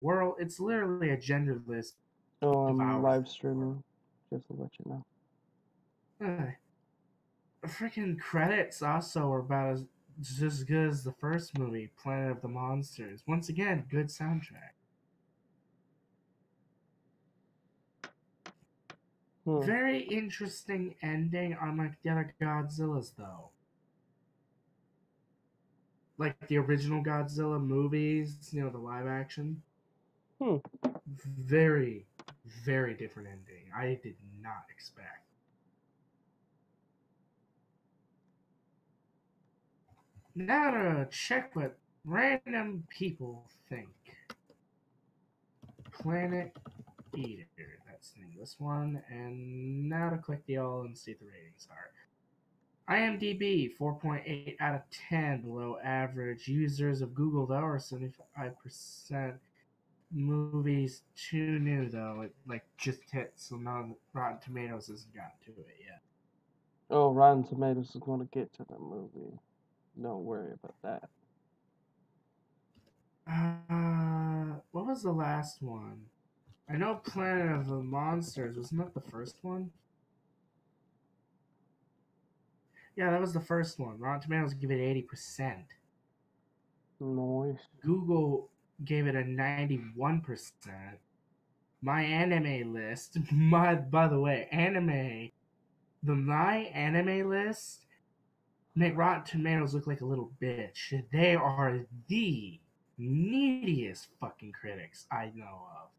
world. It's literally a genderless Oh, I'm devours. live streaming, just to let you know. Freaking credits also are about just as good as the first movie, Planet of the Monsters. Once again, good soundtrack. Very interesting ending, unlike the other Godzillas, though. Like the original Godzilla movies, the live action. Very, very different ending. I did not expect. Now to check what random people think. Planet Eater. That's the name of this one. And now to click the all and see what the ratings are. IMDb 4.8 out of 10, below average. Users of Google though are 75%. Movies too new though. It just hit, so now Rotten Tomatoes hasn't gotten to it yet. Oh, Rotten Tomatoes is going to get to the movie. Don't worry about that. What was the last one? I know Planet of the Monsters. Wasn't that the first one? Yeah, that was the first one. Rotten Tomatoes give it 80%. Noise. Google gave it a 91%. My anime list, by the way, my anime list make Rotten Tomatoes look like a little bitch. They are the neediest fucking critics I know of.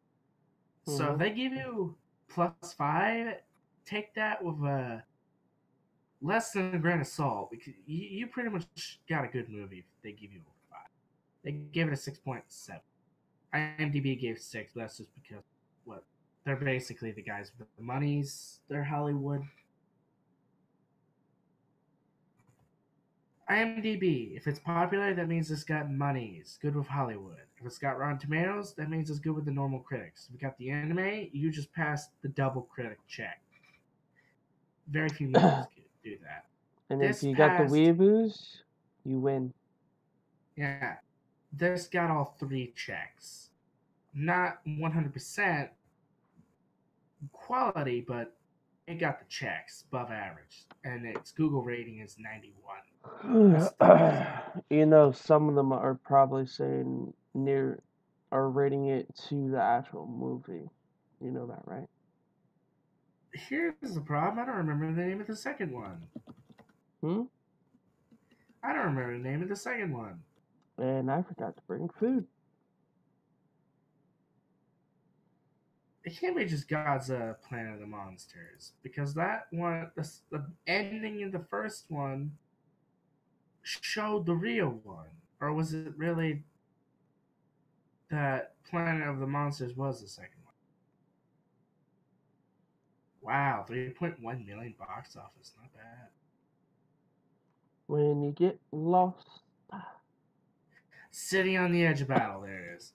So if they give you +5, take that with a less than a grain of salt, because you pretty much got a good movie if they give you a 5. They gave it a 6.7. IMDb gave 6, but that's just because they're basically the guys with the monies. They're Hollywood. IMDb, if it's popular, that means it's got money. It's good with Hollywood. If it's got Rotten Tomatoes, that means it's good with the normal critics. If you got the anime, you just passed the double critic check. Very few movies do that. And if you got the weeaboos, you win. Yeah. This got all 3 checks. Not 100% quality, but it got the checks above average. And its Google rating is 91. Some of them are probably saying are rating it to the actual movie. You know that, right? Here's the problem. I don't remember the name of the second one. I don't remember the name of the second one. And I forgot to bring food. It can't be just Godzilla Planet of the Monsters, because that one, the ending in the first one showed the real one. Or was it really that Planet of the Monsters was the second one? Wow, 3.1 million box office, not bad. When you get lost. City on the Edge of Battle, there it is.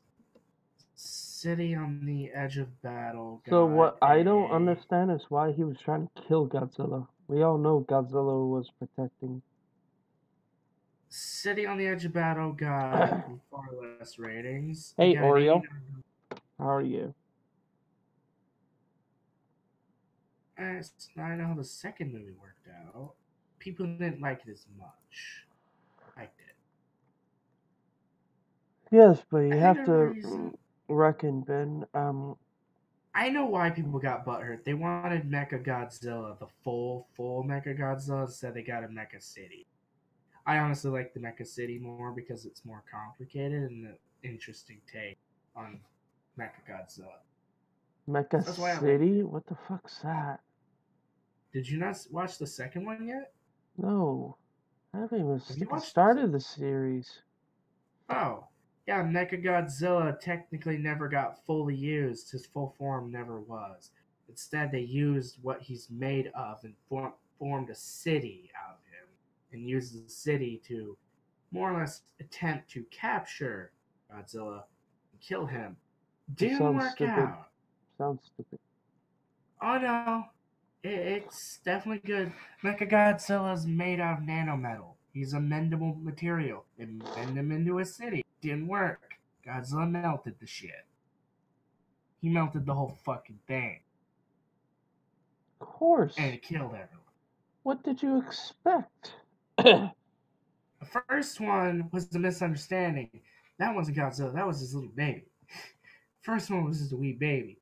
City on the Edge of Battle. So what I don't understand is why he was trying to kill Godzilla. We all know Godzilla was protecting. City on the Edge of Battle got far less ratings. Hey, Oreo. How are you? I know how the second movie worked out. People didn't like it as much. Liked it. Yes, but you have to reckon, Ben. I know why people got butthurt. They wanted Mecha Godzilla, the full Mecha Godzilla, instead they got a Mecha City. I honestly like the Mecha City more because it's more complicated and an interesting take on Mecha Godzilla. Mecha City? What the fuck's that? Did you not watch the second one yet? No. I haven't even started the series. Oh. Yeah, Mechagodzilla technically never got fully used. His full form never was. Instead, they used what he's made of and formed a city out of him, and used the city to more or less attempt to capture Godzilla and kill him. Didn't work out. Sounds stupid. Oh no, it's definitely good. Mechagodzilla's made out of nanometal. He's a mendable material. They mend him into a city. Didn't work. Godzilla melted the shit. He melted the whole fucking thing. Of course. And it killed everyone. What did you expect? The first one was the misunderstanding. That wasn't Godzilla. That was his little baby. First one was just a wee baby.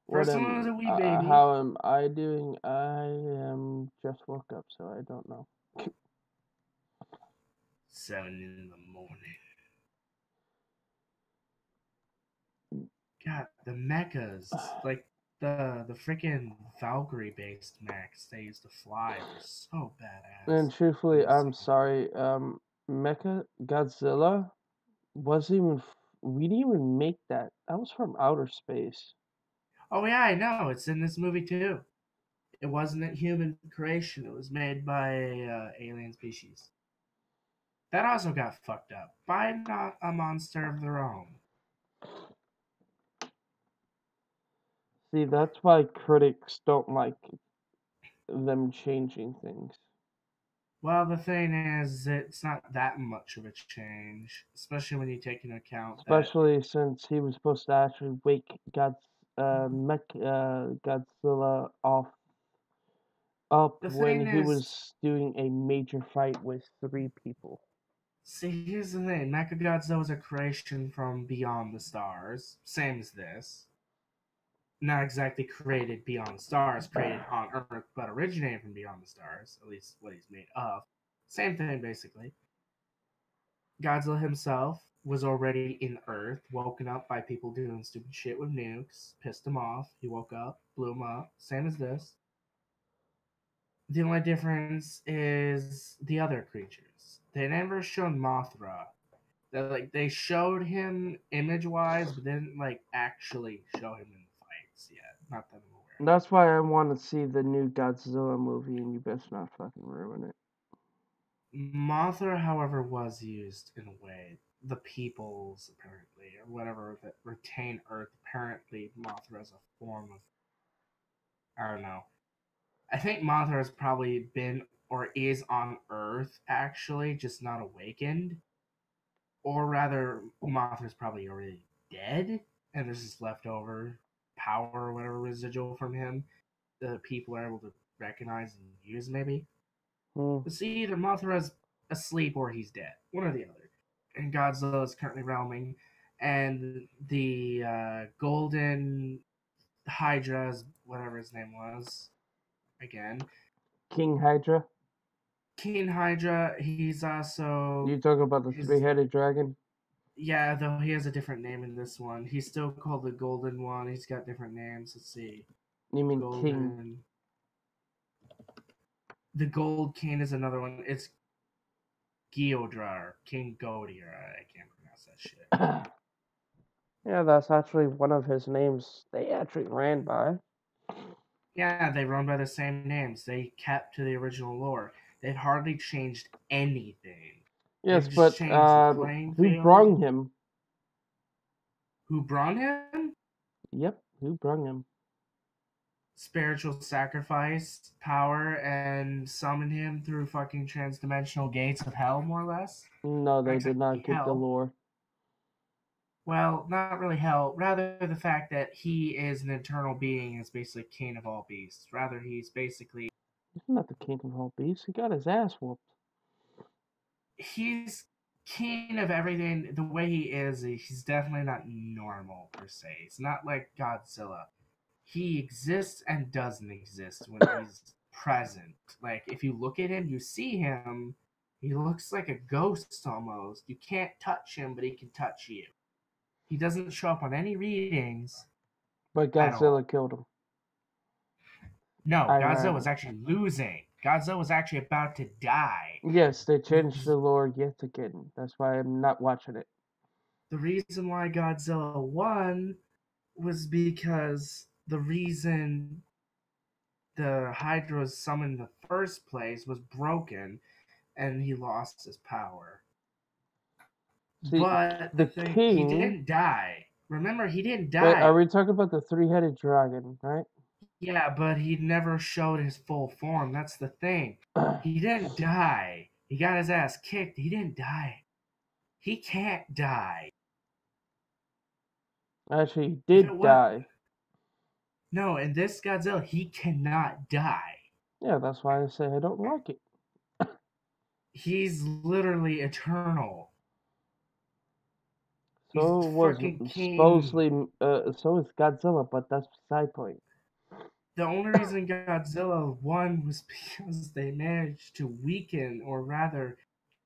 First one was a wee baby. How am I doing? I am just woke up, so I don't know. 7 in the morning. God, the mechas, like the freaking Valkyrie based mechs they used to fly were so badass. And truthfully, I'm sorry, Mecha Godzilla wasn't even. We didn't even make that. That was from outer space. Oh yeah, I know. It's in this movie too. It wasn't a human creation. It was made by alien species. That also got fucked up by not a monster of their own. See, that's why critics don't like them changing things. Well, the thing is, it's not that much of a change, especially when you take into account especially since he was supposed to actually wake Godzilla up when he was doing a major fight with 3 people. See, here's the thing. Mechagodzilla was a creation from beyond the stars, same as this. Not exactly created beyond the stars, created on Earth, but originated from beyond the stars, at least what he's made of. Same thing, basically. Godzilla himself was already in Earth, woken up by people doing stupid shit with nukes, pissed him off. He woke up, blew him up, same as this. The only difference is the other creatures. They never showed Mothra. They showed him image wise, but didn't actually show him in the fights yet. Not that I'm aware. That's why I want to see the new Godzilla movie, and you best not fucking ruin it. Mothra, however, was used in a way. The peoples, apparently, or whatever that retain Earth, apparently Mothra is a form of. I don't know. I think Mothra has probably been or is on Earth, actually, just not awakened. Or rather, Mothra's probably already dead, and there's just leftover power or whatever residual from him that people are able to recognize and use, maybe. But see, either Mothra's asleep or he's dead. One or the other. And Godzilla is currently realming, and the Golden Hydra's, whatever his name was, again. King Hydra? King Hydra, he's also... You talking about the 3-headed dragon? Yeah, though he has a different name in this one. He's still called the Golden One. He's got different names. Let's see. You mean Golden. King? The Gold King is another one. It's Geodra or King Godia. I can't pronounce that shit. Yeah, that's actually one of his names they actually ran by. Yeah, they run by the same names. They kept to the original lore. They've hardly changed anything. Yes, but who brung him? Who brung him? Yep, who brung him? Spiritual sacrifice, power, and summon him through fucking transdimensional gates of hell, more or less. No, they did not get the lore. Well, not really hell. Rather, the fact that he is an eternal being is basically king of all beasts. Rather, he's basically... He's not the king of all beasts. He got his ass whooped. He's king of everything. The way he is, he's definitely not normal, per se. It's not like Godzilla. He exists and doesn't exist when he's present. Like, if you look at him, you see him, he looks like a ghost almost. You can't touch him, but he can touch you. He doesn't show up on any readings. But Godzilla killed him. No, Godzilla was actually losing. Godzilla was actually about to die. Yes, they changed the lore yet again. That's why I'm not watching it. The reason why Godzilla won was because the reason the Hydra was summoned in the first place was broken, and he lost his power. See, but the thing, he didn't die. Remember, he didn't die. Wait, are we talking about the 3-headed dragon, right? Yeah, but he never showed his full form. That's the thing. He didn't die. He got his ass kicked. He didn't die. He can't die. Actually, he If it did was die. no, in this Godzilla, he cannot die. Yeah, that's why I say I don't like it. He's literally eternal. He's So was fucking king. supposedly, so is Godzilla, but that's beside point. The only reason Godzilla won was because they managed to weaken, or rather,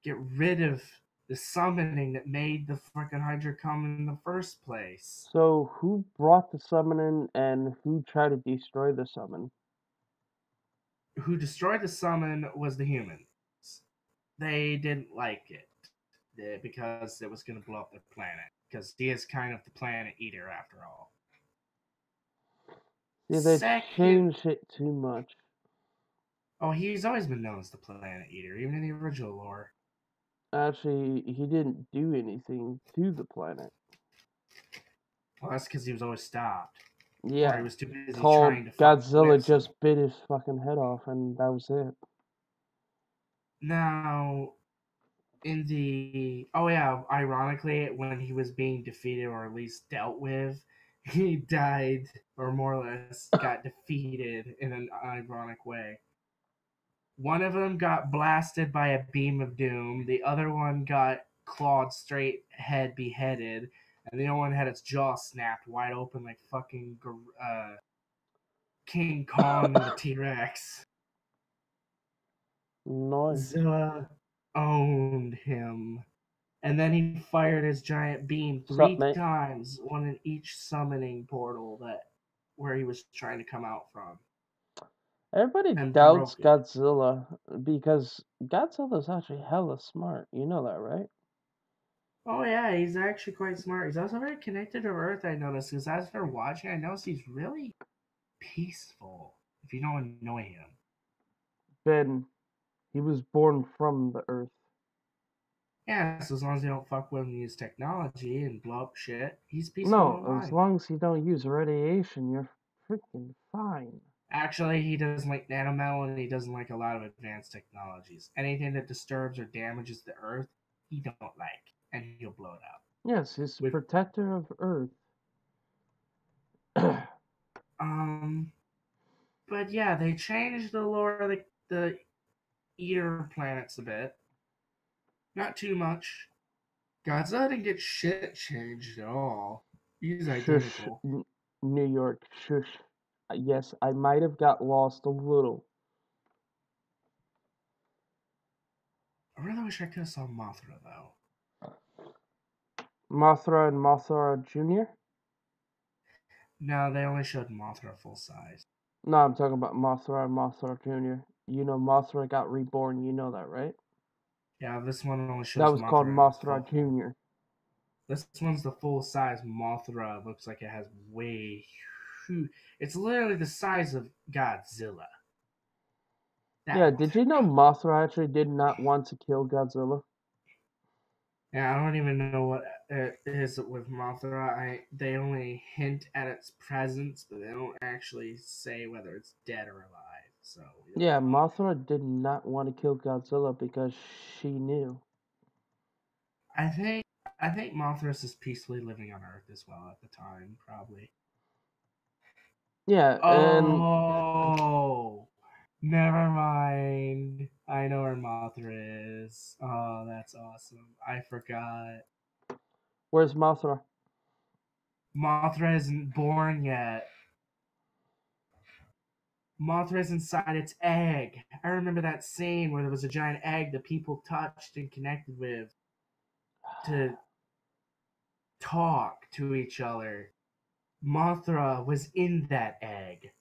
get rid of the summoning that made the fucking Hydra come in the first place. So who brought the summoning and who tried to destroy the summon? Who destroyed the summon was the humans. They didn't like it because it was going to blow up their planet. Because he is kind of the planet eater after all. See, they Second, changed it too much. oh, he's always been known as the planet eater, even in the original lore. Actually, he didn't do anything to the planet. Well, that's because he was always stopped. Yeah, Or he was too busy called trying to fuck Godzilla with just bit his fucking head off, and that was it. Now, in the oh yeah, ironically, when he was being defeated or at least dealt with, he died or more or less got defeated in an ironic way. One of them got blasted by a beam of doom. The other one got clawed straight head beheaded, and the other one had its jaw snapped wide open like fucking King Kong and the T Rex. Nice. Zilla owned him. And then he fired his giant beam Sup, three mate? times, one in each summoning portal that where he was trying to come out from, Everybody and doubts broke it. Godzilla because Godzilla's actually hella smart. You know that, right? Oh yeah, he's actually quite smart. He's also very connected to Earth. I noticed because as for watching, I noticed he's really peaceful. If you don't annoy him, Ben, he was born from the Earth. yeah. So as long as you don't fuck with him and use technology and blow up shit, he's peaceful No, and as fine. long as you don't use radiation, you're freaking fine. Actually, he doesn't like nanometal and he doesn't like a lot of advanced technologies. Anything that disturbs or damages the Earth, he don't like, and he'll blow it up. Yes, he's a With protector of Earth. um, but yeah, they changed the lore of the Eater planets a bit. Not too much. Godzilla didn't get shit changed at all. He's Shush, identical. New York, shush. Yes, I might have got lost a little. I really wish I could have saw Mothra though. Mothra and Mothra Jr.? No, they only showed Mothra full size. No, I'm talking about Mothra and Mothra Jr. You know Mothra got reborn, you know that, right? Yeah, this one only That shows was called Mothra in its Mothra full. Jr. This one's the full size Mothra. Looks like it has way. It's literally the size of Godzilla. Yeah, That did you know Mothra. Mothra actually did not want to kill Godzilla? Yeah, I don't even know what it is with Mothra. They only hint at its presence, but they don't actually say whether it's dead or alive. So we don't Yeah, know. Mothra did not want to kill Godzilla because she knew. I think I think Mothra is peacefully living on Earth as well at the time, probably. Yeah, and Oh, never mind. I know where Mothra is. Oh, that's awesome. I forgot. where's Mothra? Mothra isn't born yet. Mothra's inside its egg. I remember that scene where there was a giant egg that people touched and connected with to talk to each other. Mothra was in that egg.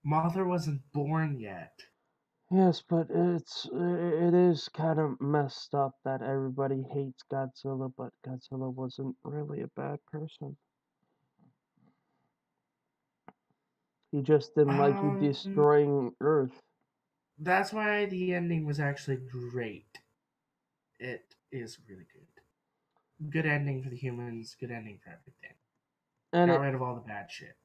Mothra wasn't born yet. Yes, but it is kind of messed up that everybody hates Godzilla, but Godzilla wasn't really a bad person. He just didn't like you Um, destroying Earth. that's why the ending was actually great. It is really good. Good ending for the humans. Good ending for everything. And Got it rid of all the bad shit.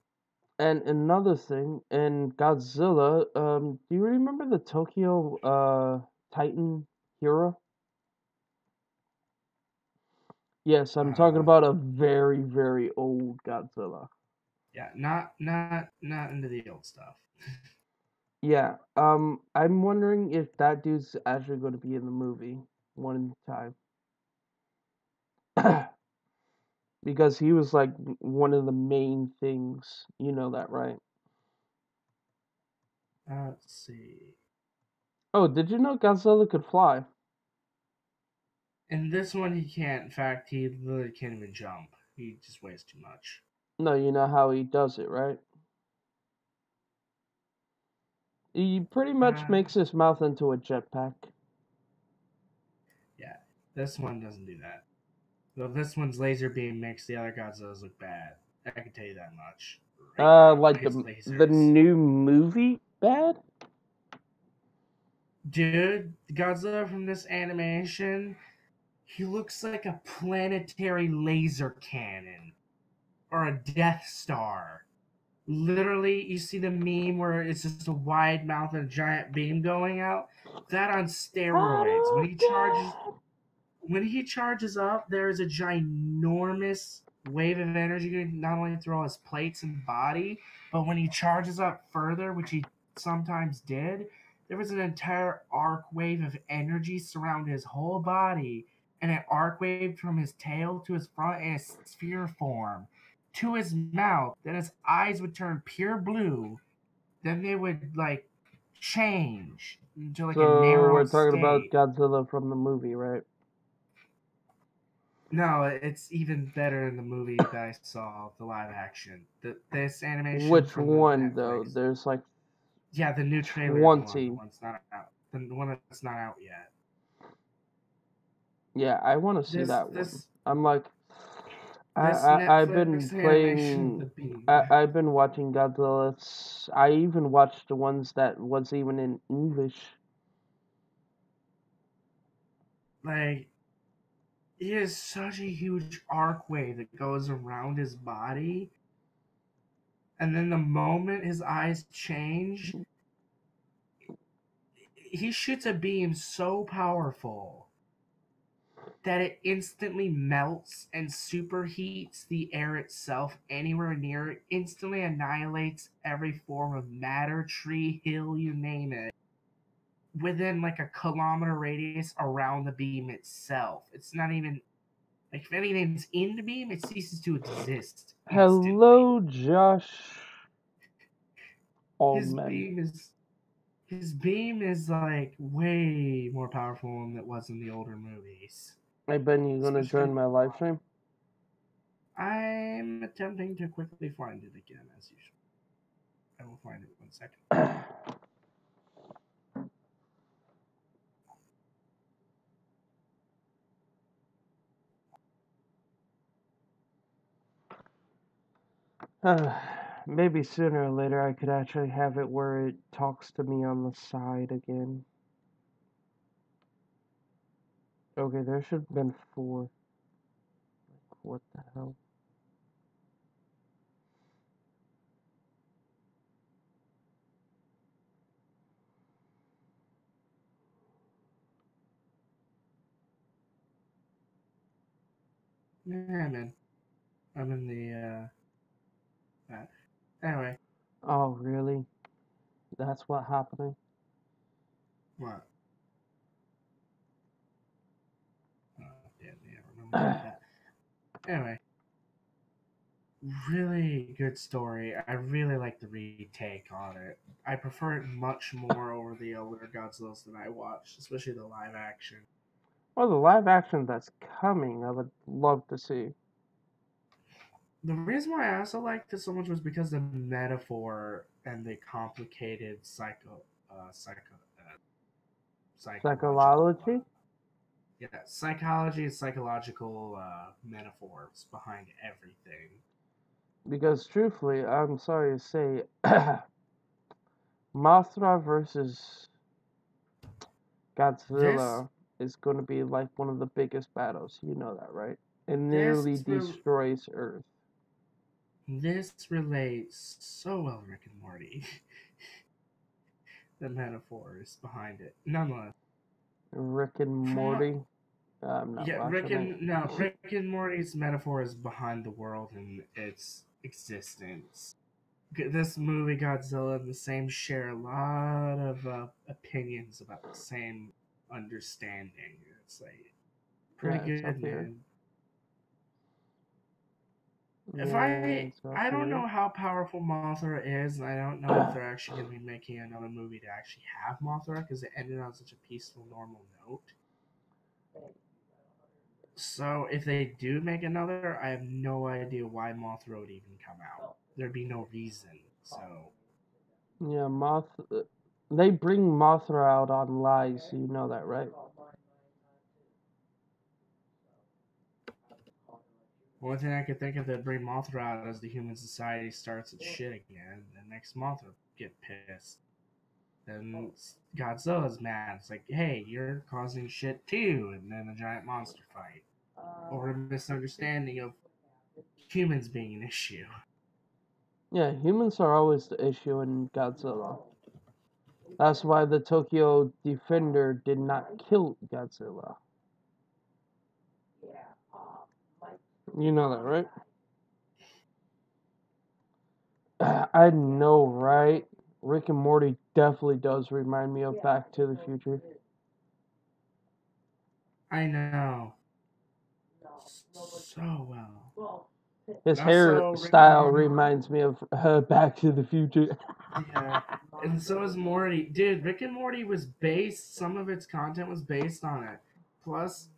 and another thing, in Godzilla, do you remember the Tokyo Titan hero? Yes, I'm talking about a very, very old Godzilla. Yeah, not into the old stuff. Yeah, I'm wondering if that dude's actually going to be in the movie one time. Because he was like one of the main things. You know that, right? Let's see. Oh, did you know Godzilla could fly? In this one, he can't. In fact, he literally can't even jump. He just weighs too much. No, you know how he does it, right? He pretty much makes his mouth into a jetpack. Yeah, this one doesn't do that. Though this one's laser beam makes the other Godzillas look bad. I can tell you that much. Right now, Like his the lasers. new movie bad? Dude, Godzilla from this animation, he looks like a planetary laser cannon or a Death Star. Literally, you see the meme where it's just a wide mouth and a giant beam going out. That on steroids. When he charges up, there is a ginormous wave of energy not only through all his plates and body, but when he charges up further, which he sometimes did, there was an entire arc wave of energy surround his whole body, and it arc waved from his tail to his front in a sphere form to his mouth. Then his eyes would turn pure blue. Then they would like change into like a So narrow we're talking about state. Godzilla from the movie, right? No, it's even better in the movie that I saw, the live action. This animation Which from the one though? Netflix. There's like Yeah, the new trailer one, the 20. one that's not out. The one that's not out yet. Yeah, I want to see This that one. this I'm like, this I've been Netflix animation, playing. the beam. I've been watching Godzilla. I even watched the ones that was even in English. Like, he has such a huge arcway that goes around his body, and then the moment his eyes change, he shoots a beam so powerful that it instantly melts and superheats the air itself anywhere near it, instantly annihilates every form of matter, tree, hill, you name it, within like a kilometer radius around the beam itself. It's not even like if anything's in the beam, it ceases to exist instantly. Hello, Josh His Altman. beam is his beam is like way more powerful than it was in the older movies. I bet you're gonna Especially, join my live stream. I'm attempting to quickly find it again as usual. I will find it 1 second. Maybe sooner or later I could actually have it where it talks to me on the side again. Okay, there should have been 4. What the hell? Yeah, man. I'm in the anyway. Oh, really? That's what happening? What? Oh, yeah, remember about that. Anyway, really good story. I really like the retake on it. I prefer it much more over the older Godzillas that I watched, especially the live action. Well, the live action that's coming, I would love to see. The reason why I also liked it so much was because the metaphor and the complicated psychological Psychology? yeah, psychology and psychological metaphors behind everything. Because truthfully, I'm sorry to say, Mothra versus This Godzilla is going to be like one of the biggest battles. You know that, right? It this nearly re- destroys Earth. this relates so well to Rick and Morty. The metaphors behind it, nonetheless. Rick and From what Morty. I'm not Yeah, watching Rick and Morty's metaphor is behind the world and its existence. This movie, Godzilla, and the same share a lot of opinions about the same understanding. It's like pretty Yeah, it's up good, here. man. If Yeah, it's up I don't here. know how powerful Mothra is, and I don't know if they're actually going to be making another movie to actually have Mothra because it ended on such a peaceful, normal note. So if they do make another, I have no idea why Mothra would even come out. There'd be no reason. So Yeah, they bring Mothra out on lies, so you know that, right? only thing I could think of that bring Mothra out as the human society starts its shit again. The next Mothra get pissed. Then Godzilla's mad. It's like, hey, you're causing shit too, and then a giant monster fight over a misunderstanding of humans being an issue. Yeah, humans are always the issue in Godzilla. That's why the Tokyo Defender did not kill Godzilla. You know that, right? I know, right? Rick and Morty definitely does remind me of Back to the Future. I know. So well. His And also, Rick and hairstyle Morty. reminds me of Back to the Future. Yeah. And so is Morty. Dude, Rick and Morty was based, some of its content was based on it. Plus,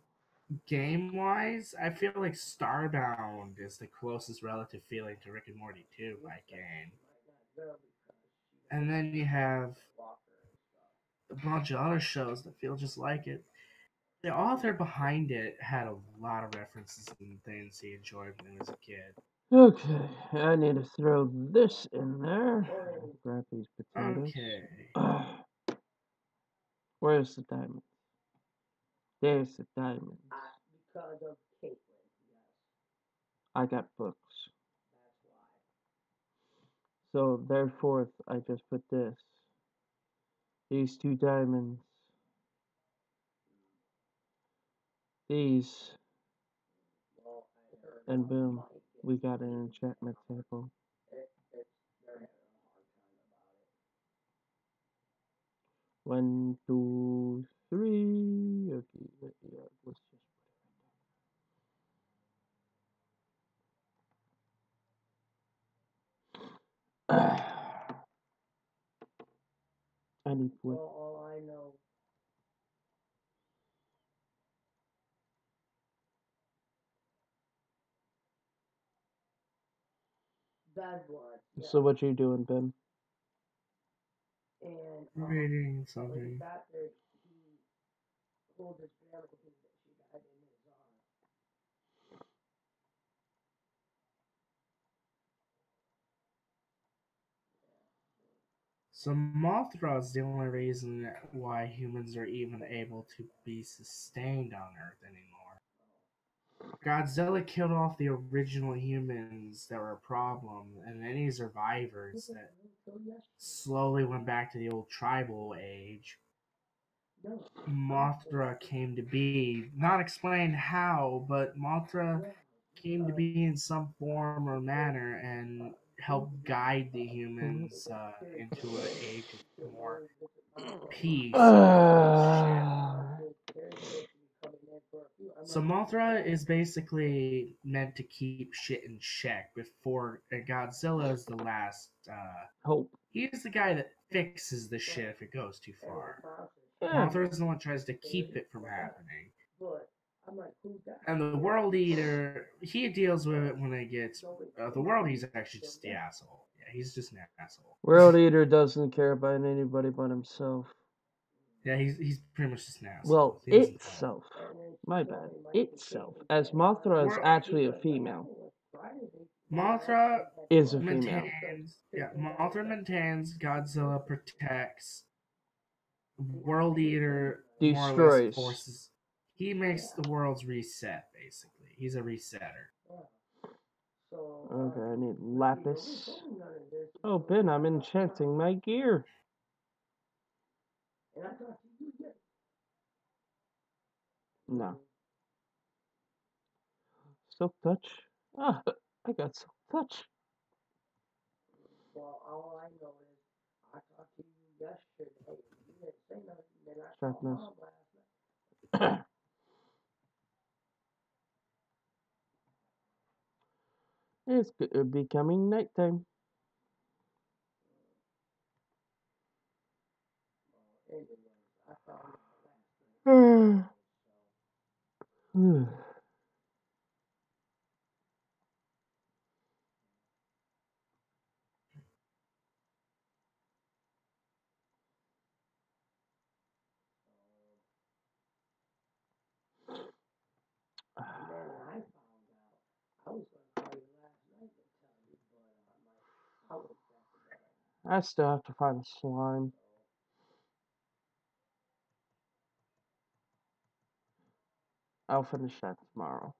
game wise, I feel like Starbound is the closest relative feeling to Rick and Morty 2 by game. And then you have a bunch of other shows that feel just like it. The author behind it had a lot of references and things he enjoyed when he was a kid. Okay, I need to throw this in there. Grab these potatoes. Okay. Where's the diamond? There's the diamond. I got books. So therefore, I just put this. These two diamonds. These. And boom, we got an enchantment table. One, two, three. Okay, yeah, let's just put it. I need wood. So what you doing, Ben? Reading something. So Mothra is the only reason why humans are even able to be sustained on Earth anymore. Godzilla killed off the original humans that were a problem, and any survivors that slowly went back to the old tribal age. Mothra came to be. Not explained how, but Mothra came to be in some form or manner and helped guide the humans into an age of more peace and less shit. So Mothra is basically meant to keep shit in check before Godzilla is the last. Hope. He's the guy that fixes the shit if it goes too far. Yeah. Mothra is the one that tries to keep it from happening. And the World Eater, he deals with it when it gets. The World Eater's actually just the asshole. Yeah, he's just an asshole. World Eater doesn't care about anybody but himself. Yeah, he's pretty much just an asshole. Well, itself. My bad. Itself. As Mothra is actually a female. Mothra Is a maintains. female. Yeah, Mothra maintains. Godzilla protects. World Eater more or less Destroys. forces. He makes the world's reset. Basically, he's a resetter. Okay, I need lapis. Oh, Ben, I'm enchanting my gear. No. Silk touch. Ah, I got silk touch. Well, all I know is I talked to you yesterday. You didn't say nothing. Then I called Sharpness. Mom last night. It's becoming nighttime. Anyways, I found out last night. And then I found out. I was gonna call you last night to tell you, but I was back to bed. I still have to find slime. I'll finish that tomorrow.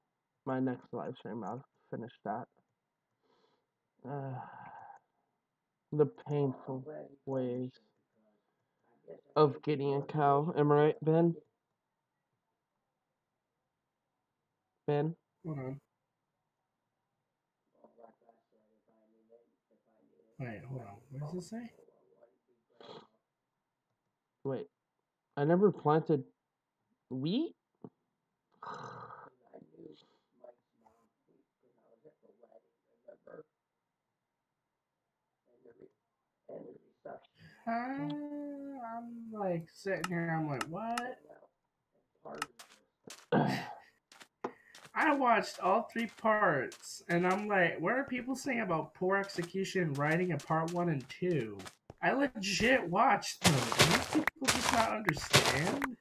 My next live stream, I'll finish that. The painful ways of getting a cow. Am I right, Ben? Ben? Hold on. Wait, hold on. What does it say? Wait. I never planted wheat? I'm like sitting here, I'm like, what? I watched all 3 parts, and I'm like, what are people saying about poor execution writing in part 1 and 2? I legit watched them. Do these people just not understand?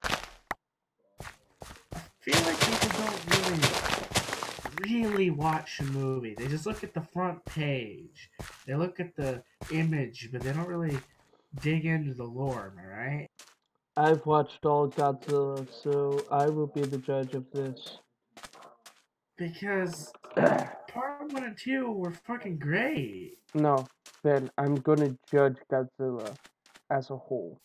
I feel like people don't really watch a movie. They just look at the front page. They look at the image, but they don't really dig into the lore, am I right? I've watched all Godzilla, so I will be the judge of this. Because part 1 and 2 were fucking great. No, Ben, I'm gonna judge Godzilla as a whole.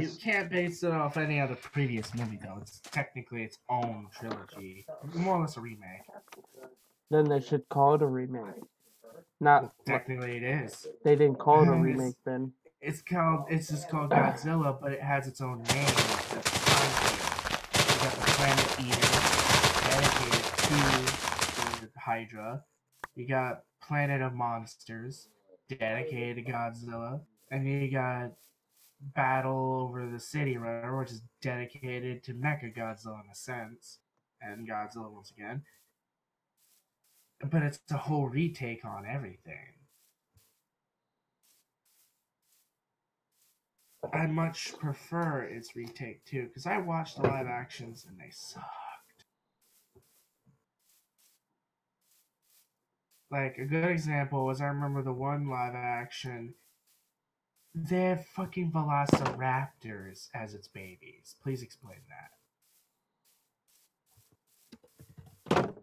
You can't base it off any other previous movie, though. It's technically its own trilogy. More or less a remake. Then they should call it a remake. Not Well, technically it is. They didn't call it a remake, Ben. It's just called Godzilla, but it has its own name. That's fine. You got the Planet Eater, dedicated to the Hydra. You got Planet of Monsters, dedicated to Godzilla. And you got Battle Over the City, right, which is dedicated to Mechagodzilla in a sense, and Godzilla once again. But it's a whole retake on everything. I much prefer its retake too, because I watched the live actions and they sucked. Like a good example was I remember the one live action. They have fucking velociraptors as its babies. Please explain that.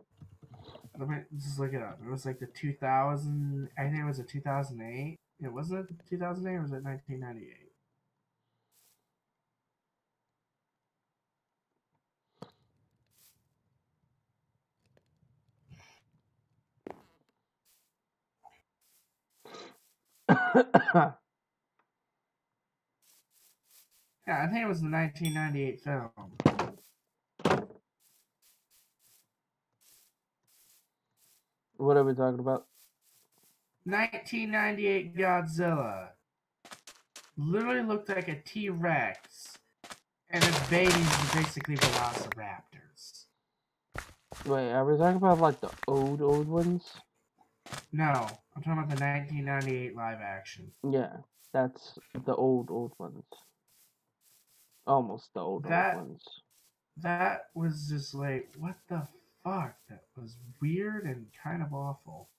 Let me just look it up. It was like the 2000. I think it was a 2008. It wasn't it 2008 or was it 1998? Yeah, I think it was the 1998 film. What are we talking about? 1998 Godzilla. Literally looked like a T-Rex. And its babies were basically velociraptors. Wait, are we talking about like the old ones? No, I'm talking about the 1998 live action. Yeah, that's the old ones. Almost the old ones. That was just like, what the fuck? That was weird and kind of awful.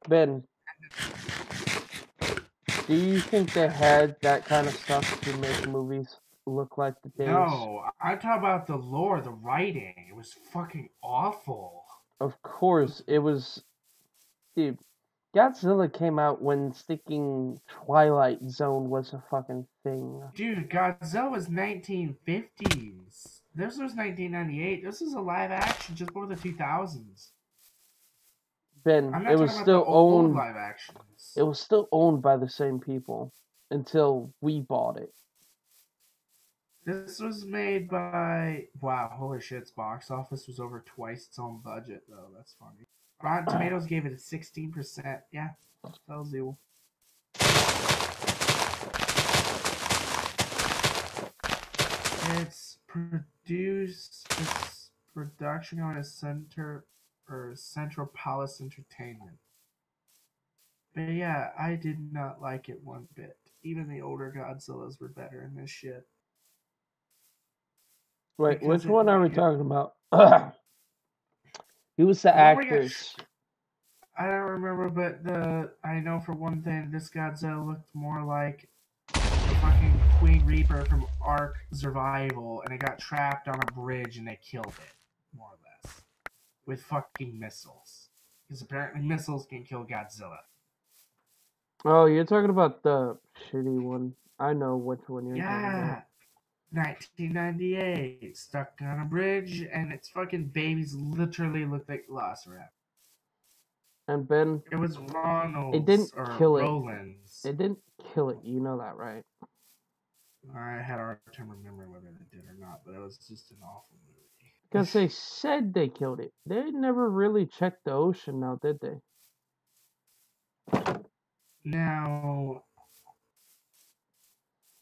Ben, do you think they had that kind of stuff to make movies look like the days? No, I'm talking about the lore, the writing. It was fucking awful. Of course, it was. Dude, Godzilla came out when sticking Twilight Zone was a fucking thing. Dude, Godzilla was 1950s. This was 1998. This is a live action just before the 2000s. Ben, I'm it not was talking about still the old owned. live actions. It was still owned by the same people until we bought it. This was made by... Wow, holy shit, its box office was over twice its own budget, though. That's funny. Rotten Tomatoes gave it a 16%. Yeah, tells you. It's production on a Central Palace Entertainment. But yeah, I did not like it one bit. Even the older Godzillas were better in this shit. Wait, Because which one are we talking about? Who was the actors? I don't remember, but I know for one thing, this Godzilla looked more like the fucking Queen Reaper from Ark Survival, and it got trapped on a bridge and they killed it, more or less, with fucking missiles. Because apparently missiles can kill Godzilla. Oh, you're talking about the shitty one. I know which one you're talking about. 1998, stuck on a bridge, and its fucking babies literally looked like Velociraptor. And Ben, It was Ronald's it didn't or kill it. Roland's. It didn't kill it. You know that, right? I had a hard time remembering whether they did or not, but it was just an awful movie. Because they said they killed it. They never really checked the ocean now, did they? Now,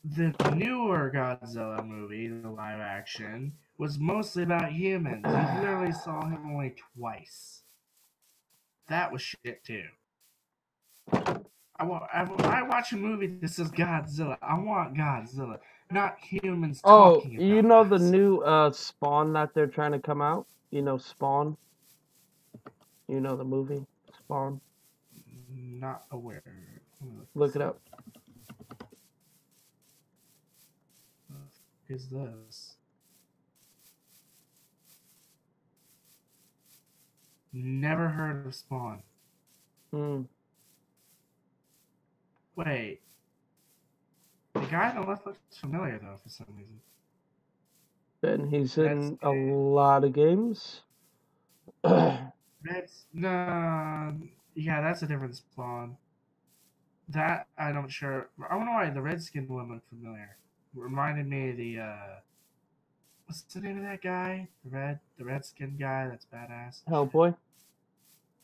the newer Godzilla movie, the live action, was mostly about humans. You literally saw him only twice. That was shit too. I watch a movie that says Godzilla. I want Godzilla, not humans talking about you know the Godzilla. new Spawn that they're trying to come out? You know Spawn? You know the movie Spawn? Not aware. Look it up. What is this? Never heard of Spawn. Wait. The guy on the left looks familiar, though, for some reason. Ben, he's in a lot of games. No. Yeah, that's a different Spawn. That, I'm not sure. I don't know why the Redskin one looked familiar. It reminded me of the, what's the name of that guy? The Redskin guy that's badass. Hellboy?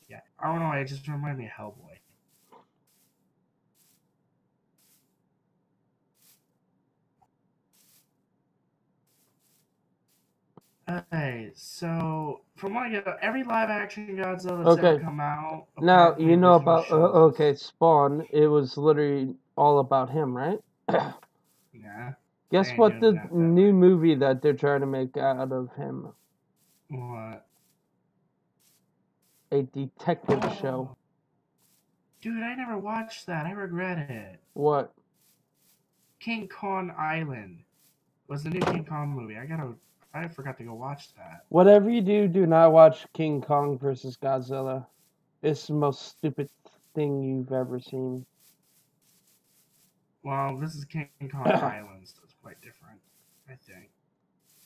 Yeah. I don't know why, it just reminded me of Hellboy. Okay, so from what I get, every live action Godzilla that's ever come out. Now you know about Spawn. It was literally all about him, right? Yeah. Guess what the new movie that they're trying to make out of him? What? A detective show. Dude, I never watched that. I regret it. What? King Kong Island was the new King Kong movie. I forgot to go watch that. Whatever you do, do not watch King Kong versus Godzilla. It's the most stupid thing you've ever seen. Well, this is King Kong Island, so it's quite different, I think.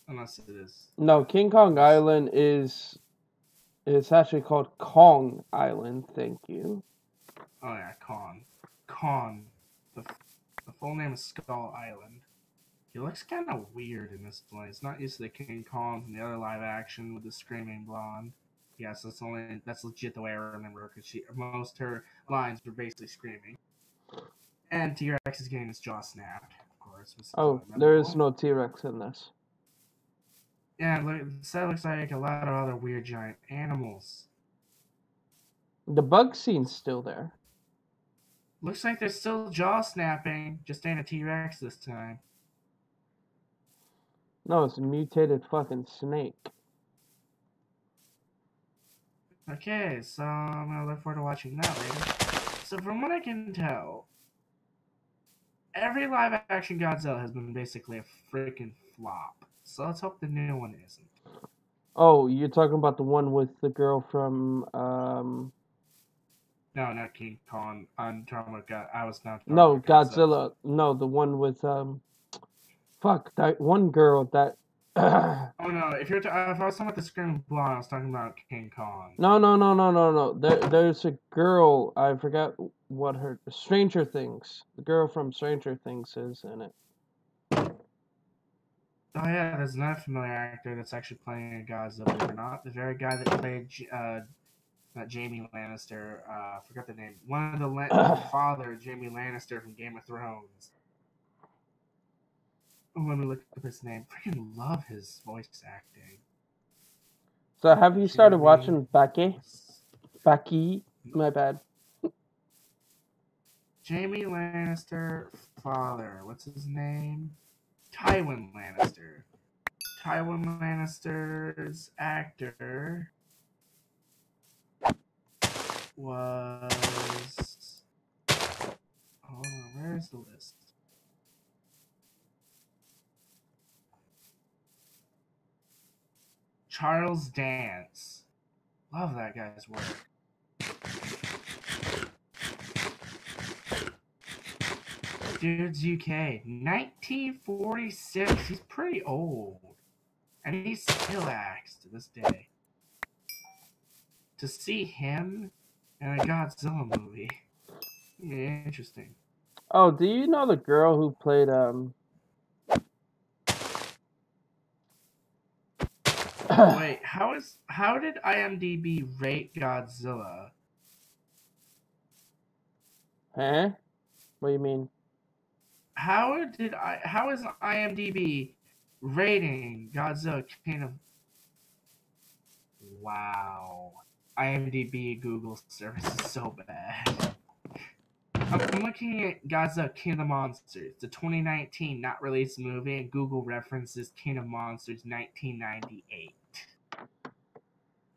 Unless it is. No, King Kong Island is... It's actually called Kong Island, thank you. Oh yeah, Kong. Kong. The full name is Skull Island. He looks kind of weird in this one. It's not used to the King Kong from the other live action with the screaming blonde. Yes, that's legit the way I remember her, because most her lines were basically screaming. And T-Rex is getting his jaw snapped, of course. Oh, there is no T-Rex in this. Yeah, that looks like a lot of other weird giant animals. The bug scene's still there. Looks like there's still jaw snapping, just ain't a T-Rex this time. No, it's a mutated fucking snake. Okay, so I'm gonna look forward to watching that later. So from what I can tell, every live-action Godzilla has been basically a freaking flop. So let's hope the new one isn't. Oh, you're talking about the one with the girl from, No, not King Kong. I'm talking about God. I was not talking No, about Godzilla. Godzilla. No, the one with fuck that one girl that. Oh no! If I was talking about the Screaming Blonde, I was talking about King Kong. No. There's a girl. I forgot what her Stranger Things. The girl from Stranger Things is in it. Oh yeah, there's another familiar actor that's actually playing Godzilla, believe it or not. The very guy that played not Jamie Lannister. I forgot the name. One of the father, Jamie Lannister from Game of Thrones. Oh, let me look up his name. Freaking love his voice acting. So have you started watching Becky? Becky, Nope. my bad. Jamie Lannister father. What's his name? Tywin Lannister. Tywin Lannister's actor was. Hold on, where's the list? Charles Dance. Love that guy's work. Dude's UK. 1946. He's pretty old. And he still acts to this day. To see him in a Godzilla movie. Interesting. Oh, do you know the girl who played Wait, how did IMDb rate Godzilla? Huh? What do you mean? How is IMDb rating Godzilla kind of? Wow. IMDb Google service is so bad. I'm looking at Godzilla King of the Monsters, the 2019 not released movie, and Google references King of Monsters 1998.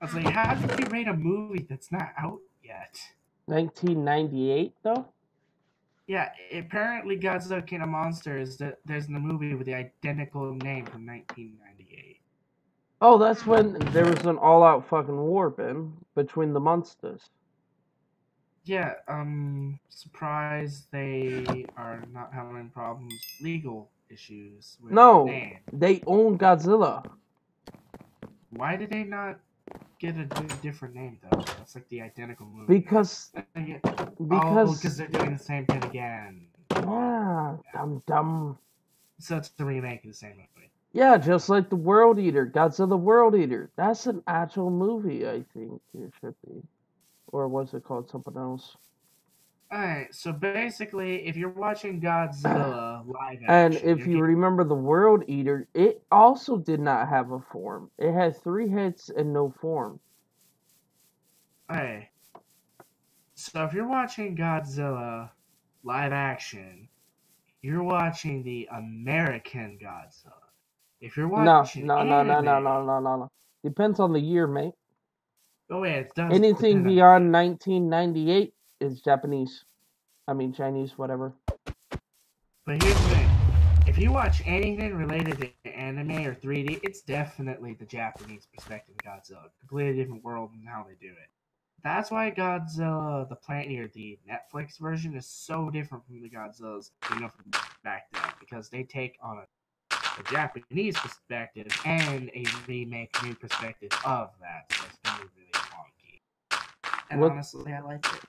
I was like, how did you rate a movie that's not out yet? 1998 though? Yeah, apparently Godzilla King of Monsters, there's the movie with the identical name from 1998. Oh, that's when there was an all-out fucking war, Ben, between the monsters. Yeah, surprised they are not having problems, legal issues with the name. They own Godzilla. Why did they not get a different name though? That's like the identical movie. Because they're doing the same thing again. Yeah, dumb. So it's the remake of the same movie. Yeah, just like the World Eater, Godzilla World Eater. That's an actual movie, I think it should be. Or was it called something else? Alright, so basically, if you're watching Godzilla live action... And if you remember the World Eater, it also did not have a form. It had 3 heads and no form. Alright. So if you're watching Godzilla live action, you're watching the American Godzilla. If you're watching No. Depends on the year, mate. Oh yeah, it does. Anything beyond 1998 is Japanese. I mean Chinese, whatever. But here's the thing. If you watch anything related to anime or 3D, it's definitely the Japanese perspective of Godzilla. Completely different world and how they do it. That's why Godzilla, the Planet Eater, the Netflix version, is so different from the Godzillas from back then. Because they take on a Japanese perspective and a remake new perspective of that. So it's going to be really wonky. And honestly, I like it.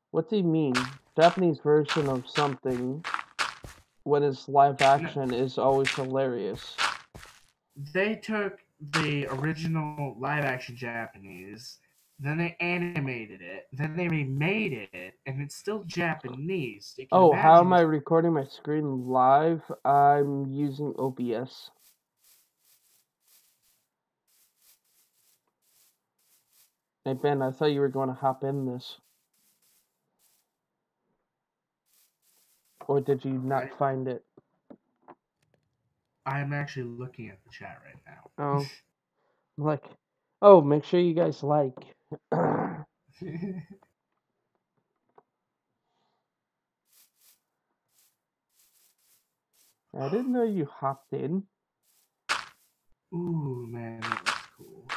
What do you mean? Japanese version of something when it's live action is always hilarious. They took the original live action Japanese, then they animated it, then they remade it, and it's still Japanese. Oh, how am I recording my screen live? I'm using OBS. Hey Ben, I thought you were going to hop in this. Or did you not find it? I'm actually looking at the chat right now. Oh. Like, oh, make sure you guys like. I didn't know you hopped in. Ooh, man, that looks cool.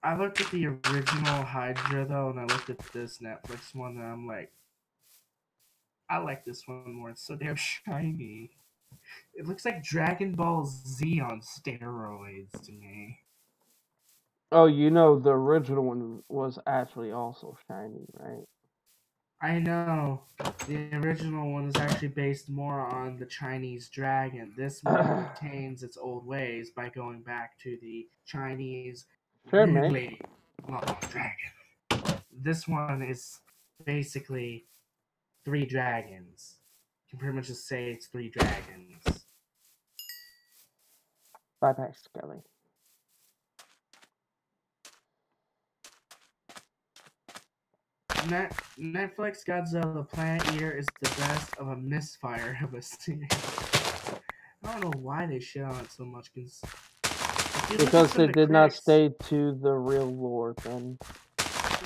I looked at the original Hydra though, and I looked at this Netflix one, and I'm like, I like this one more. It's so damn shiny. It looks like Dragon Ball Z on steroids to me. Oh, you know the original one was actually also shiny, right? I know. The original one is actually based more on the Chinese dragon. This one retains its old ways by going back to the Chinese Sure, mate. really long dragon. This one is basically 3 dragons. You can pretty much just say it's 3 dragons. Bye-bye, Skelly. Netflix Godzilla the Planet Eater is the best of a misfire of a series. I don't know why they shit on it so much. Because they did not stay to the real lore then.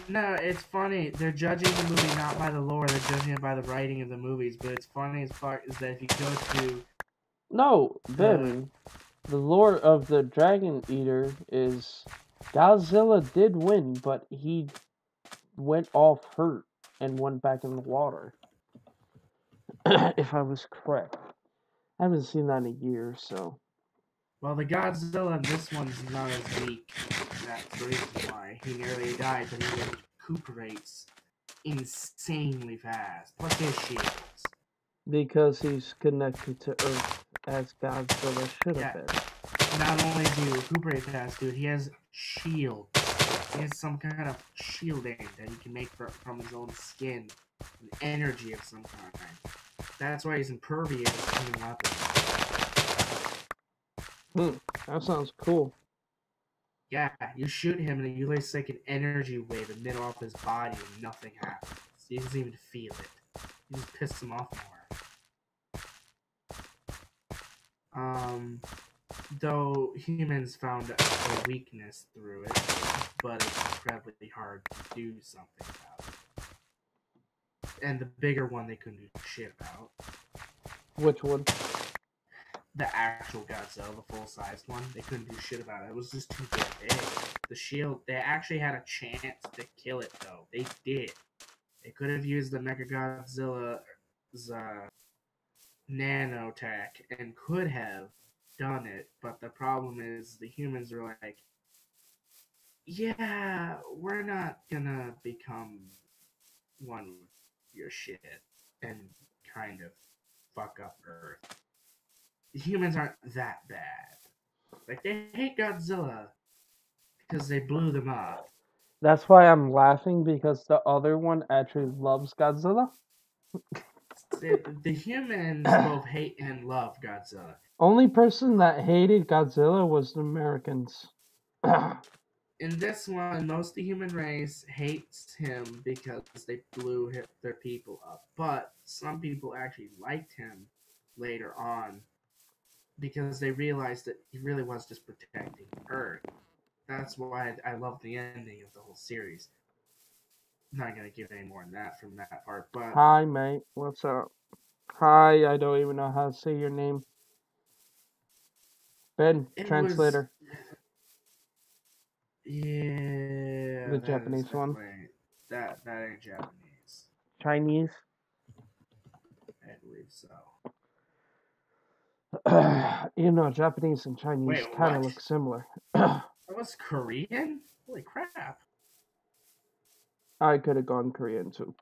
No, it's funny. They're judging the movie not by the lore, they're judging it by the writing of the movies. But it's funny as fuck is that if you go to... No, Ben. The lore of the Dragon Eater is Godzilla did win, but he went off hurt and went back in the water. If I was correct. I haven't seen that in a year, so... Well, the Godzilla in this one's not as weak. That's the reason why. He nearly died, but he recuperates insanely fast. Plus his shields. Because he's connected to Earth, as Godzilla should have been. Not only do you recuperate fast, dude, he has shields. He has some kind of shielding that he can make from his own skin. An energy of some kind. That's why he's impervious to any weapons. That sounds cool. Yeah, you shoot him and you release like an energy wave in the middle of his body and nothing happens. He doesn't even feel it. You just piss him off more. Though humans found a weakness through it, but it's incredibly hard to do something about it. And the bigger one they couldn't do shit about. Which one? The actual Godzilla, the full-sized one, they couldn't do shit about it. It was just too damn big. The shield, they actually had a chance to kill it, though. They did. They could have used the Mechagodzilla's nanotech and could have done it, but the problem is the humans are like, yeah, we're not gonna become one with your shit and kind of fuck up Earth. Humans aren't that bad. Like, they hate Godzilla because they blew them up. That's why I'm laughing, because the other one actually loves Godzilla. The humans both hate and love Godzilla. Only person that hated Godzilla was the Americans. In this one, most of the human race hates him because they blew their people up. But some people actually liked him later on because they realized that he really was just protecting Earth. That's why I love the ending of the whole series. I'm not going to give any more than that from that part, but... Hi, mate. What's up? Hi, I don't even know how to say your name. Ben, translator. Yeah. The Japanese one. That ain't Japanese. Chinese? I believe so. You know, Japanese and Chinese kind of look similar. That was Korean? Holy crap. I could have gone Korean too.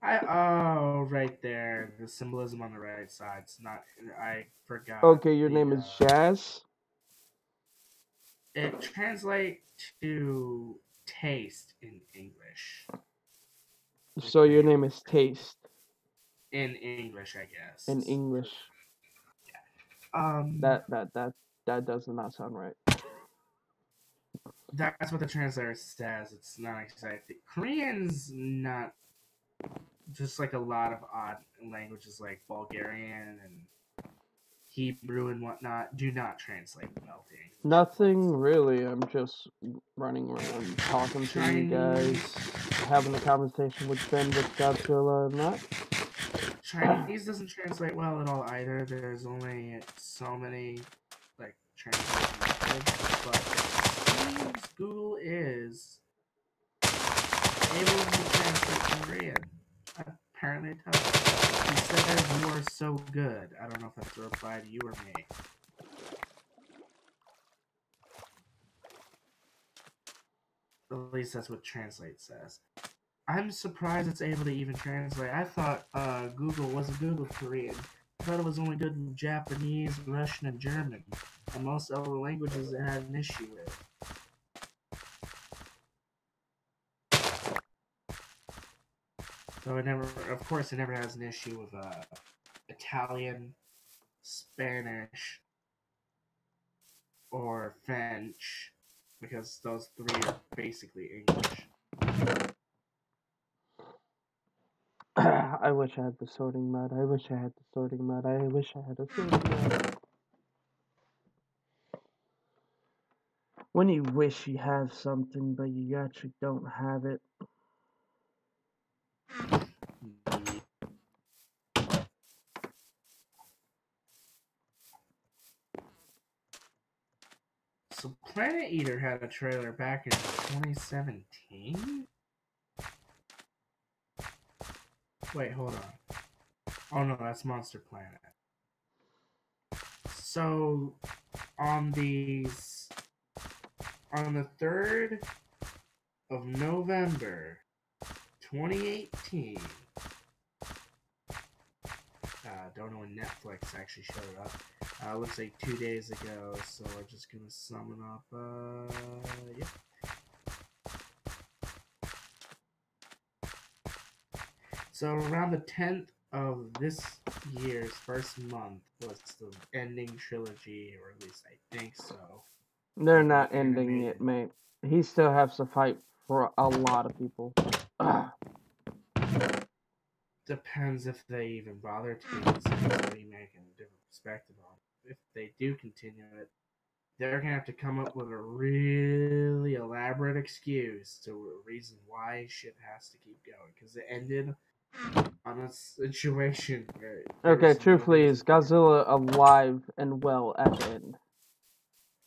Oh, right there. The symbolism on the right side. It's not... I forgot. Okay, your name is Jazz? It translates to taste in English. So your name is Taste. In English, I guess. In English. Yeah. That does not sound right. That's what the translator says. It's not exactly... Korean's not... Just like a lot of odd languages like Bulgarian and Hebrew and whatnot do not translate well to English. Nothing really. I'm just running around talking to you guys, having a conversation with Ben with Godzilla and that. Chinese doesn't translate well at all either. There's only so many like translation methods. but it seems Google is able to translate Korean. Apparently it does. He says you are so good. I don't know if that's a reply to you or me. At least that's what Translate says. I'm surprised it's able to even translate. I thought Google wasn't good with Korean. I thought it was only good with Japanese, Russian, and German. And most other languages it had an issue with. So it never, of course, it never has an issue with Italian, Spanish, or French, because those three are basically English. I wish I had the sorting mod. I wish I had the sorting mod. I wish I had a sorting mod. When you wish you have something, but you actually don't have it. So Planet Eater had a trailer back in 2017? Wait, hold on. Oh no, that's Monster Planet. So on the 3rd of November 2018. Don't know when Netflix actually showed it up. Looks like 2 days ago, so we're just gonna sum it up. Yep. So around the 10th of this year's first month was the ending trilogy, or at least I think so. They're not ending it, mate. He still has to fight for a lot of people. Depends if they even bother to do this remake in a different perspective on it. If they do continue it, they're gonna have to come up with a really elaborate excuse to a reason why shit has to keep going, because it ended on a situation where okay, truthfully, is Godzilla alive and well at the end?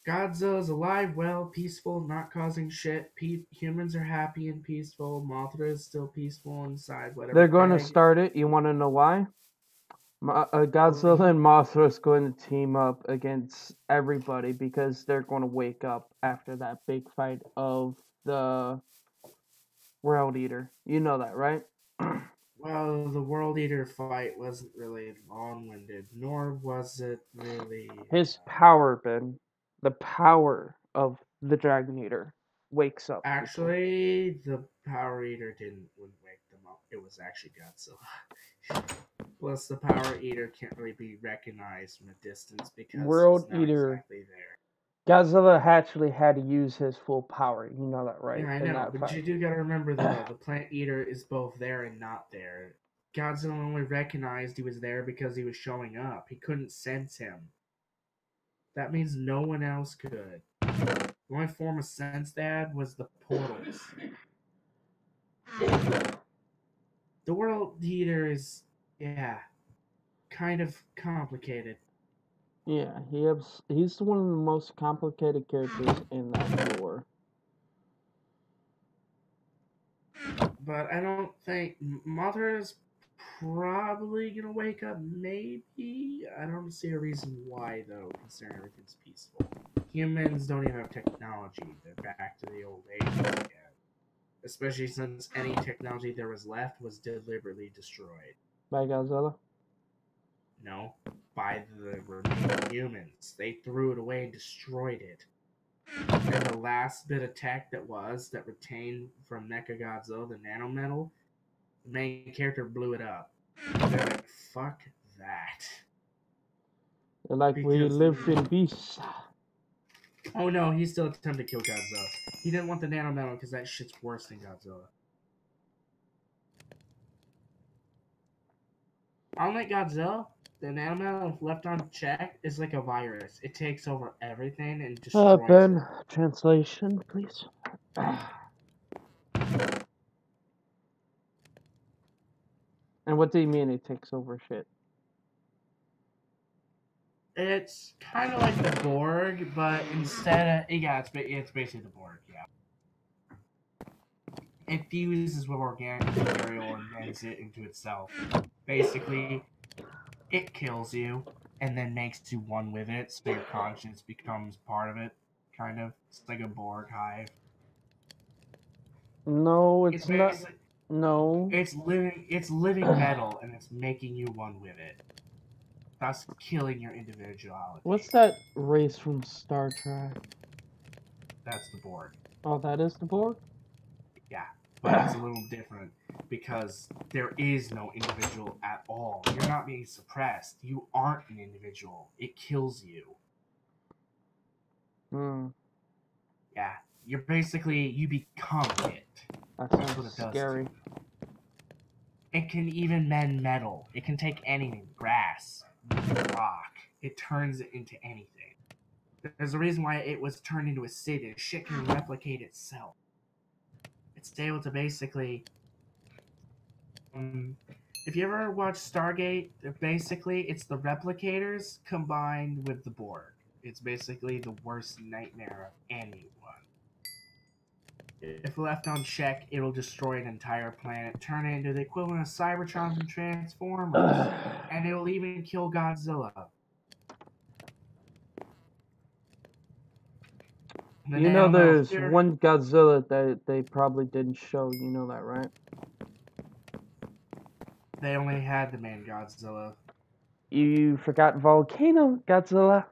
Godzilla's alive, well, peaceful, not causing shit. Humans are happy and peaceful. Mothra is still peaceful inside. Whatever. They're going to start it. You want to know why? Godzilla and Mothra is going to team up against everybody because they're going to wake up after that big fight of the World Eater. You know that, right? Well, the World Eater fight wasn't really long-winded, nor was it really... His power, Ben. The power of the Dragon Eater wakes up. Actually, the Power Eater wouldn't wake them up. It was actually Godzilla. Plus, the Power Eater can't really be recognized from a distance because World he's not Eater. exactly there. Godzilla actually had to use his full power. You know that, right? Yeah, I know, but you do gotta remember, though, the Plant Eater is both there and not there. Godzilla only recognized he was there because he was showing up. He couldn't sense him. That means no one else could. The only form of sense they had was the portals. The World Eater is, yeah, kind of complicated. Yeah, he's one of the most complicated characters in that lore. But I don't think Mother's probably gonna wake up. Maybe I don't see a reason why though, considering everything's peaceful. Humans don't even have technology. They're back to the old age again. Especially since any technology there was left was deliberately destroyed. By Godzilla? No, by the remaining humans. They threw it away and destroyed it. And the last bit of tech that retained from Mechagodzilla, the nanometal, the main character blew it up. They're like, fuck that. They're like, we lived in peace. Oh no, he still attempted to kill Godzilla. He didn't want the nanometal because that shit's worse than Godzilla. Unlike Godzilla, the nanometal left unchecked is like a virus. It takes over everything and destroys Ben, it. translation, please. And what do you mean it takes over shit? It's kind of like the Borg, but instead of it's basically the Borg. Yeah, it fuses with organic material and bends it into itself. Basically, it kills you and then makes you one with it, so your conscience becomes part of it. Kind of, it's like a Borg hive. No, it's not. No. It's living metal, and it's making you one with it. Thus killing your individuality. What's that race from Star Trek? That's the Borg. Oh, that is the Borg? Yeah, but it's a little different because there is no individual at all. You're not being suppressed. You aren't an individual. It kills you. Hmm. Yeah, you become it. That That's what sounds it does. scary. It can even mend metal. It can take anything, grass, rock. It turns it into anything. There's a reason why it was turned into a city. Shit can replicate itself. It's able to basically. If you ever watch Stargate, basically it's the replicators combined with the Borg. It's basically the worst nightmare of anyone. If left unchecked, it'll destroy an entire planet, turn it into the equivalent of Cybertrons and Transformers, and it'll even kill Godzilla. You know, there's one Godzilla that they probably didn't show. You know that, right? They only had the main Godzilla. You forgot Volcano Godzilla.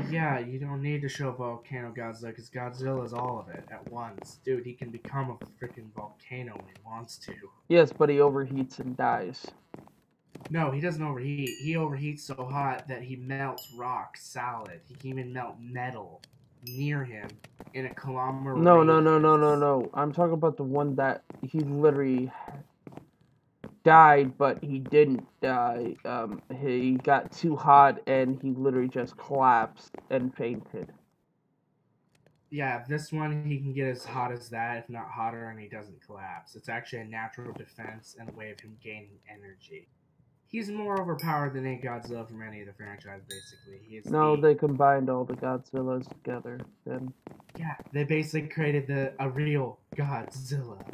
Yeah, you don't need to show Volcano Godzilla because Godzilla is all of it at once. Dude, he can become a freaking volcano when he wants to. Yes, but he overheats and dies. No, he doesn't overheat. He overheats so hot that he melts rock solid. He can even melt metal near him in a kilometer No. radius. I'm talking about the one that he literally died, but he didn't die. He got too hot and he literally just collapsed and fainted. Yeah, this one he can get as hot as that, if not hotter, and he doesn't collapse. It's actually a natural defense and a way of him gaining energy. He's more overpowered than any Godzilla from any of the franchise, basically. They combined all the Godzillas together, then. Yeah, they basically created a real Godzilla.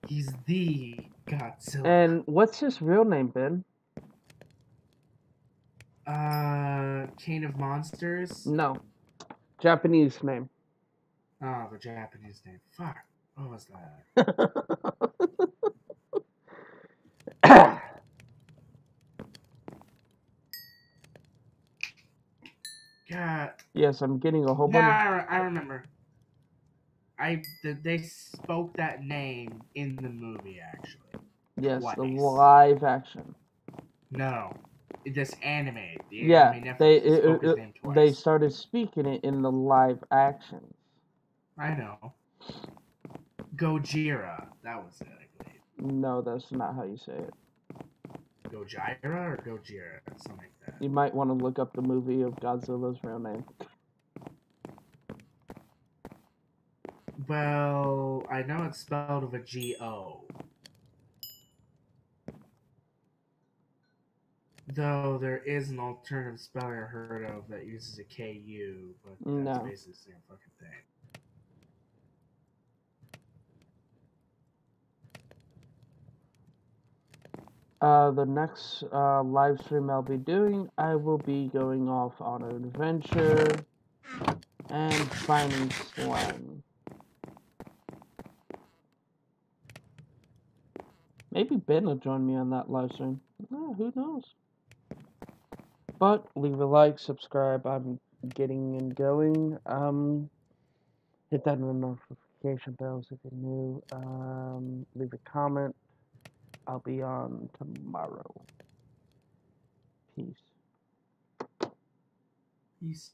He's the Godzilla. And what's his real name, Ben? King of Monsters? No. Japanese name. Oh, the Japanese name. Fuck. What was that? God. Yes, I'm getting a whole bunch of... I remember. They spoke that name in the movie, actually. Yes, Twice. the live action. No. This anime. They started speaking it in the live action. I know. Gojira. That was it, I believe. No, that's not how you say it. Gojira or Gojira? Something like that. You might want to look up the movie of Godzilla's real name. Well, I know it's spelled with a G-O. Though there is an alternative spelling I heard of that uses a K-U, but that's basically the same fucking thing. The next live stream I'll be doing, I will be going off on an adventure and finding slime. Maybe Ben will join me on that live stream. Oh, who knows? But leave a like, subscribe. I'm getting and going. Hit that notification bells if you're new. Leave a comment. I'll be on tomorrow. Peace. Peace.